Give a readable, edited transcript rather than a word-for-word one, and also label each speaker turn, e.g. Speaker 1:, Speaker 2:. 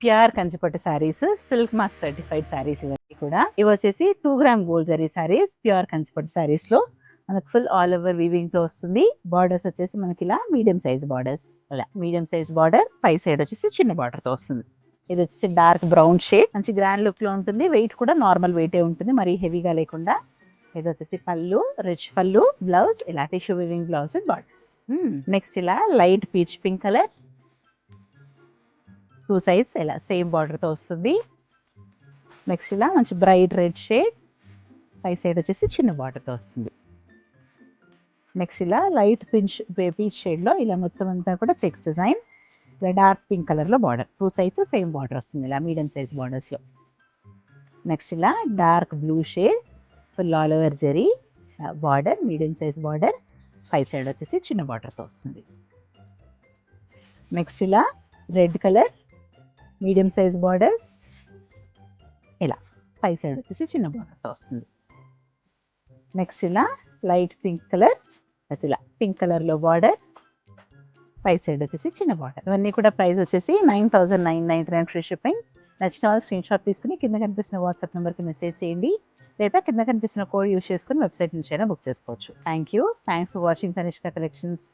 Speaker 1: Pure కంచిపట్టు saris, silk mark certified saris ఇవన్నీ కూడా. ఇవి వచ్చేసి 2 gram gold zari saris, pure కంచిపట్టు శారీస్ లో మనకు ఫుల్ ఆల్ ఓవర్ వీవింగ్ తో వస్తుంది. బార్డర్స్ వచ్చేసి మనకి ఇలా మీడియం సైజ్ బార్డర్స్, ఇలా మీడియం సైజ్ బార్డర్, పై సైడ్ వచ్చేసి చిన్న బార్డర్ తో వస్తుంది. ఇది వచ్చేసి డార్క్ బ్రౌన్ షేడ్, మంచి గ్రాండ్ లుక్ లో ఉంటుంది. వెయిట్ కూడా నార్మల్ వెయిటే ఉంటుంది, మరీ హెవీగా లేకుండా. ఇది వచ్చేసి పళ్ళు, రిచ్ పళ్ళు, బ్లౌజ్ ఇలా tissue weaving blouse with borders. Next ఇలా light peach pink colour, 2 sides ఇలా సేమ్ బార్డర్ తో వస్తుంది. నెక్స్ట్ ఇలా మంచి బ్రైట్ రెడ్ షేడ్, పై సైడ్ వచ్చేసి చిన్న బార్డర్ తో వస్తుంది. నెక్స్ట్ ఇలా లైట్ పీచ్ షేడ్ లో ఇలా మొత్తం అంతా కూడా చెక్స్ డిజైన్, ఇలా డార్క్ పింక్ కలర్ లో బార్డర్, 2 సైడ్స్ సేమ్ బార్డర్ వస్తుంది ఇలా మీడియం సైజ్ బార్డర్స్ లో. నెక్స్ట్ ఇలా dark blue shade, full all over zari border, medium size border, పై సైడ్ వచ్చేసి చిన్న బార్డర్తో వస్తుంది. నెక్స్ట్ ఇలా red colour, medium size borders, ఇలా పై సైడ్ వచ్చేసి చిన్న బార్డర్తో వస్తుంది. నెక్స్ట్ ఇలా లైట్ పింక్ కలర్, ఇలా పింక్ కలర్లో బార్డర్, పై సైడ్ వచ్చేసి చిన్న బార్డర్. ఇవన్నీ కూడా ప్రైస్ వచ్చేసి 9,999 ఫ్రీ షిప్పింగ్. నచ్చిన వాళ్ళు స్క్రీన్ షాట్ తీసుకుని కింద కనిపిస్తున్న వాట్సాప్ నెంబర్కి మెసేజ్ చేయండి, లేదా కింద కనిపిస్తున్న కోడ్ యూస్ చేసుకుని వెబ్సైట్ నుంచి అయినా బుక్ చేసుకోవచ్చు. Thanks for watching Tanishq collections.